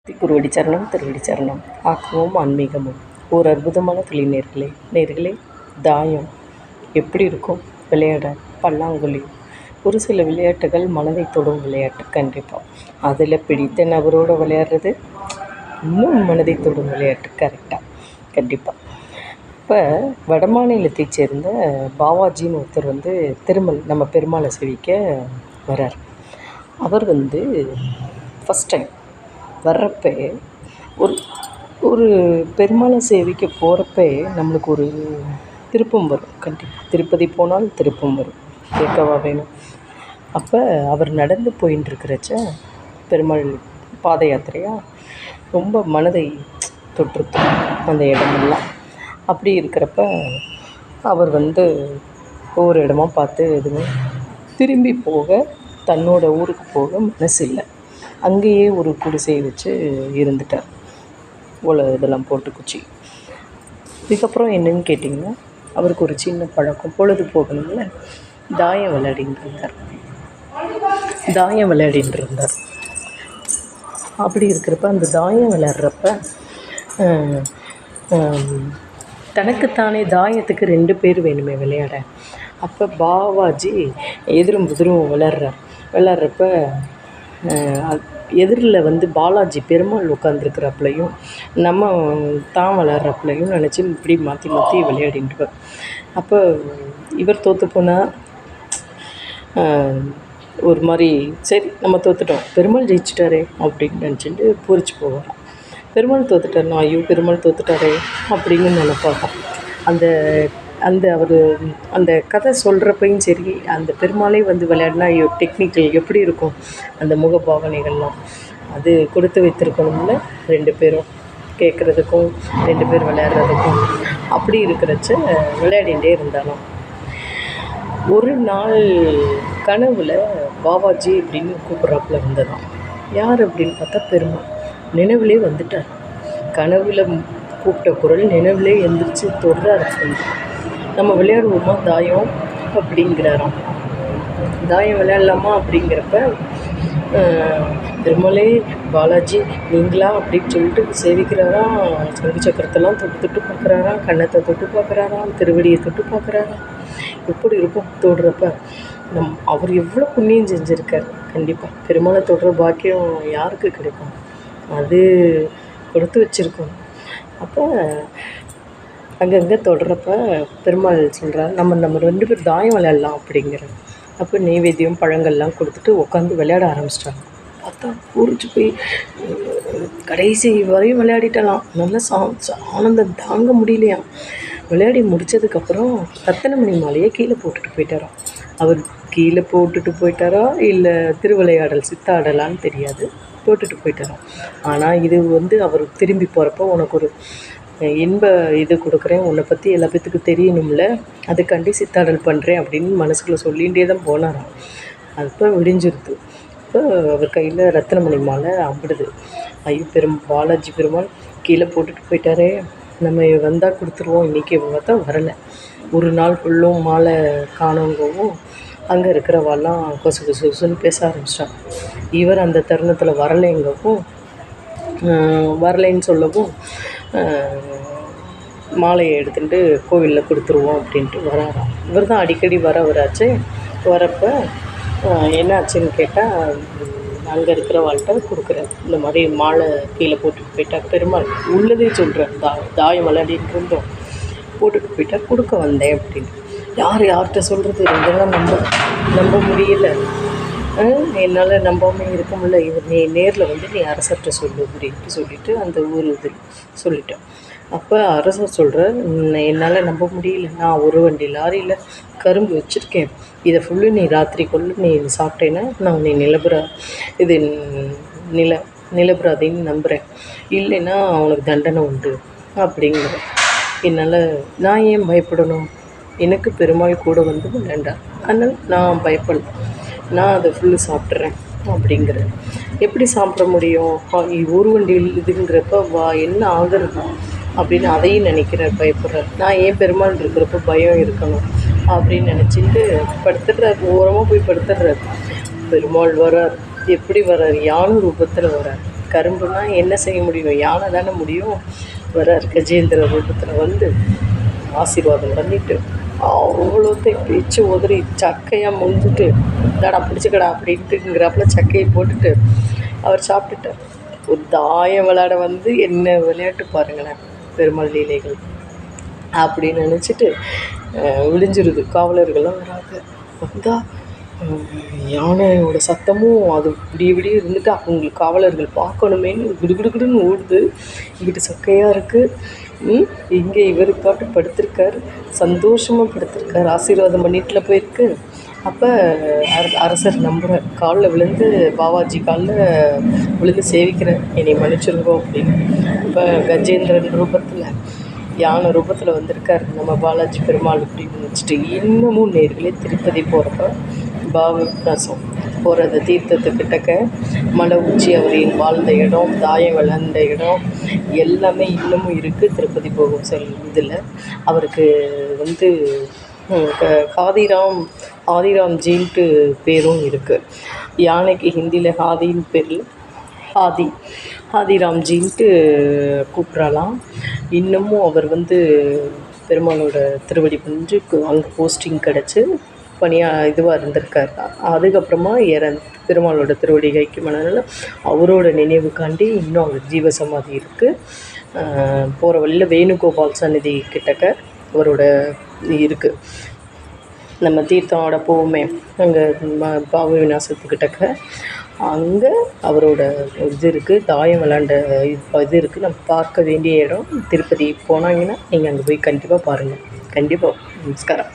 குருவடி சரணம் திருவடி சரணம். ஆக்கமும் ஆன்மீகமும் ஒரு அற்புதமான தொழில் நேர்களே. தாயம் எப்படி இருக்கும் விளையாட? பல்லாங்குழி ஒரு சில விளையாட்டுகள் மனதை தொடும் விளையாட்டு. கண்டிப்பாக அதில் பிடித்த நபரோடு விளையாடுறது இன்னும் மனதை தொடும் விளையாட்டு. கரெக்டாக கண்டிப்பாக. இப்போ வட மாநிலத்தைச் சேர்ந்த பாவாஜின்னு ஒருத்தர் நம்ம பெருமாளை சேவிக்க வர்றார். அவர் ஃபஸ்ட் டைம் வர்றப்ப ஒரு ஒரு பெருமாளை சேவிக்க போகிறப்ப நம்மளுக்கு ஒரு திருப்பம் வரும். கண்டிப்பாக திருப்பதி போனால் திருப்பம் வரும். கேட்கவா வேணும்? அப்போ அவர் நடந்து போயின்னு இருக்கிறச்ச பெருமாள் பாத யாத்திரையாக ரொம்ப மனதை தொற்றுத்து அந்த இடமெல்லாம். அப்படி இருக்கிறப்ப அவர் ஒவ்வொரு இடமா பார்த்து எதுவும் திரும்பி போக, தன்னோட ஊருக்கு போக மனசு இல்லை. அங்கேயே ஒரு குடிசையை வச்சு இருந்துட்டார். இதெல்லாம் போட்டு குச்சி. இதுக்கப்புறம் என்னன்னு கேட்டிங்கன்னா, அவருக்கு ஒரு சின்ன பழக்கம். பொழுது போகணும்ல, தாயம் விளையாடின்னு இருந்தார். அப்படி இருக்கிறப்ப அந்த தாயம் விளையாடுறப்ப தனக்குத்தானே தாயத்துக்கு 2 பேர் வேணுமே விளையாட. அப்போ பாவாஜி எதிரும் புதிரும் விளையாடுறப்ப எதிரில் பாலாஜி பெருமாள் உட்காந்துருக்கிறப்பலையும் நம்ம தான் விளையாடுறப்பலையும் நினச்சி இப்படி மாற்றி மாற்றி விளையாடிட்டுருப்பார். அப்போ இவர் தோற்று போனால் ஒரு மாதிரி, சரி நம்ம தோற்றுட்டோம், பெருமாள் ஜெயிச்சிட்டாரே அப்படின்னு நினச்சிட்டு பூரிச்சு போவார். பெருமாள் தோற்றுட்டாருன்னா, ஐயோ பெருமாள் தோற்றுட்டாரே அப்படின்னு நினைப்பாங்க. அந்த கதை சொல்கிறப்பையும் சரி, அந்த பெருமாளே விளையாடினா டெக்னிக்கல் எப்படி இருக்கும், அந்த முகபாவனைகள்லாம் அது கொடுத்து வைத்திருக்கணும்ல 2 பேரும் கேட்குறதுக்கும் 2 பேர் விளையாடுறதுக்கும். அப்படி இருக்கிறச்ச விளையாடிகிட்டே இருந்தாலும் ஒரு நாள் கனவில் பாபாஜி அப்படின்னு கூப்பிட்றாப்புல வந்ததான். யார் அப்படின்னு பார்த்தா பெருமாள் நினைவிலே வந்துட்டார். கனவில் கூப்பிட்ட குரல் நினைவிலே எந்திரிச்சு தொடுறாரு. நம்ம விளையாடுவோமா தாயம் அப்படிங்கிறாராம். தாயம் விளையாடலாமா அப்படிங்கிறப்ப பெருமாளே பாலாஜி நீங்களா அப்படின்னு சொல்லிட்டு சேவிக்கிறாராம். சங்கு சக்கரத்தெல்லாம் தொட்டு பார்க்குறாராம், கன்னத்தை தொட்டு பார்க்குறாராம், திருவடியை தொட்டு பார்க்குறாராம். எப்படி இருக்கும் தொடுறப்ப? அவர் எவ்வளோ புண்ணியம் செஞ்சுருக்கார். கண்டிப்பாக பெருமாளை தொடுற பாக்கியம் யாருக்கு கிடைக்கும்? அது கொடுத்து வச்சுருக்கோம். அப்போ அங்கங்கே தொடுறப்ப பெருமாள் சொல்கிறார், நம்ம 2 பேர் தாயம் விளையாடலாம் அப்படிங்கிறார். அப்போ நெய்வேத்தியம் பழங்கள்லாம் கொடுத்துட்டு உட்காந்து விளையாட ஆரம்பிச்சிட்டாங்க. பார்த்தா பூரிச்சு போய் கடைசி வரையும் விளையாடிட்டலாம். நல்லா ஆனந்தம் தாங்க முடியலையாம். விளையாடி முடித்ததுக்கப்புறம் ரத்தினமணி மாலையை கீழே போட்டுட்டு போயிட்டாராம். அவர் கீழே போட்டுட்டு போயிட்டாரா இல்லை திருவிளையாடல் சித்தாடலான்னு தெரியாது, போட்டுட்டு போயிட்டாராம். ஆனால் இது அவர் திரும்பி போகிறப்போ உனக்கு ஒரு இன்ப இது கொடுக்குறேன், உன்னை பற்றி எல்லா பேத்துக்கும் தெரியணும்ல, அதுக்காண்டி சித்தாடல் பண்ணுறேன் அப்படின்னு மனசுக்குள்ளே சொல்லிகிட்டே தான் போனாராம். அப்போ விடிஞ்சிருது. இப்போ அவர் கையில் ரத்தினமணி மாலை அம்பிடுது. ஐயோ பாலாஜி பெருமாள் கீழே போட்டுட்டு போயிட்டாரே, நம்ம வந்தால் கொடுத்துருவோம். இன்றைக்கி பார்த்தா வரலை. ஒரு நாள் ஃபுல்லும் மாலை காணோங்கவும் அங்கே இருக்கிறவாள்லாம் கொசு கொசு கொசுன்னு பேச ஆரம்பிச்சிட்டாங்க. இவர் அந்த தருணத்தில் வரலைன்னு சொல்லவும் மாலையை எடுத்துகிட்டு கோவிலில் கொடுத்துருவோம் அப்படின்ட்டு வராராம். இவர் தான் அடிக்கடி வரவராச்சு. வரப்போ என்னாச்சுன்னு கேட்டால் அங்கே இருக்கிறவாள்கிட்ட கொடுக்குறாரு. இந்த மாதிரி மாலை கீழே போட்டுட்டு போயிட்டார் பெருமாள். உள்ளதே சொல்கிறேன், தாயம் விளையாடிட்டு இருந்தோம், போட்டுட்டு போயிட்டார், கொடுக்க வந்தேன் அப்படின்னு. யார்கிட்ட சொல்கிறது? இதெல்லாம் நம்ப முடியல. என்னால் நம்பாமல் இருக்க முடியல. இவர் நீ நேரில் நீ அரசர்கிட்ட சொல்லு அப்படின்ட்டு சொல்லிவிட்டு அந்த ஊர் இதில் சொல்லிட்டேன். அப்போ அரசர் சொல்கிற, என்னால் நம்ப முடியல, நான் ஒரு வண்டி லாரியில் கரும்பு வச்சுருக்கேன், இதை ஃபுல்லு நீ ராத்திரிக்குள்ளே நீ சாப்பிட்டேன்னா நான் உன்னை நிலபுராதின்னு நம்புகிறேன், இல்லைன்னா அவனுக்கு தண்டனை உண்டு அப்படிங்கிற. என்னால் நான் ஏன் பயப்படணும்? எனக்கு பெருமாள் கூட விளையாண்டார், அதனால் நான் பயப்படல, நான் அதை ஃபுல்லு சாப்பிட்றேன் அப்படிங்கிறேன். எப்படி சாப்பிட முடியும்? ஒரு வண்டியில் இதுங்கிறப்ப என்ன ஆகுறது அப்படின்னு அதையும் நினைக்கிறார், பயப்படுறார். நான் ஏன் பெருமாள் இருக்கிறப்ப பயம் இருக்கணும் அப்படின்னு நினச்சிட்டு படுத்துடுறார். ஓரமாக போய் படுத்துடுறார். பெருமாள் வரார். எப்படி வரார்? யானை ரூபத்தில் வரார். கரும்புனா என்ன செய்ய முடியும்? யானை தானே முடியும். வரார் கஜேந்திர ரூபத்தில் வந்து ஆசீர்வாதம் பண்ணிவிட்டு அவ்வளோத்தையும் பிச்சு உதறி சக்கையாக முழுந்துட்டு இந்தாடா பிடிச்சிக்கடா அப்படின்ட்டுங்கிறாப்புல சக்கையை போட்டுட்டு அவர் சாப்பிட்டுட்டார். ஒரு தாயம் விளையாட வந்து என்ன விளையாட்டு பாருங்களேன், பெருமாள் லீலைகள் அப்படின்னு நினச்சிட்டு விழிஞ்சிருது. காவலர்கள்லாம் வராங்க. வந்தால் யானையோட சத்தமும் அது விடிய விடிய இருந்துட்டு அவங்களுக்கு காவலர்கள் பார்க்கணுமேன்னு குடுகுடுன்னு ஓடுது. இங்கிட்டு சக்கையாக இருக்குது, இங்கே இவர் பாட்டு படுத்திருக்கார், சந்தோஷமாக படுத்திருக்கார், ஆசீர்வாதம் பண்ணிட்டுல போயிருக்கு. அப்போ அரசர் நம்புகிறார், காலில் விழுந்து பாவாஜி காலில் விழுந்து சேவிக்கிறேன், என்னை மன்னிச்சிருங்கோ அப்படின்னு. இப்போ கஜேந்திரன் ரூபத்தில் யானை ரூபத்தில் வந்திருக்கார் நம்ம பாலாஜி பெருமாள் அப்படின்னு நினச்சிட்டு இன்னமும் நேர்களே திருப்பதி போகிறப்ப பாவநாசம் போகிற அந்த தீர்த்தத்துக்கிட்டக்க மலை உச்சி அவரின் வாழ்ந்த இடம், தாயம் விளையாண்ட இடம் எல்லாமே இன்னமும் இருக்குது. திருப்பதி போகும் இதில் அவருக்கு வந்து ஆதிராம்ஜின்ட்டு பேரும் இருக்குது. யானைக்கு ஹிந்தியில் ஹாதின்னு பேரில் ஆதிராம்ஜின்ட்டு கூப்பிட்றலாம். இன்னமும் அவர் வந்து பெருமாளோட திருவடி பணிஞ்சு அங்கே போஸ்டிங் கிடச்சி இதுவாக இருந்திருக்கார். அதுக்கப்புறமா பெருமாளோட திருவடி கைக்குமானால அவரோட நினைவுக்காண்டி இன்னும் அங்கே ஜீவசமாதி இருக்குது. போகிற வழியில் வேணுகோபால் சந்நிதி கிட்டக்க அவரோட இருக்குது. நம்ம தீர்த்தோட போவோமே அங்கே பாவ விநாசத்துக்கிட்டக்க அங்கே அவரோட இது இருக்குது, தாயம் விளாண்ட இது இருக்குது. நம்ம பார்க்க வேண்டிய இடம். திருப்பதி போனாங்கன்னா நீங்கள் அங்கே போய் கண்டிப்பாக பாருங்கள். கண்டிப்பாக. நமஸ்காரம்.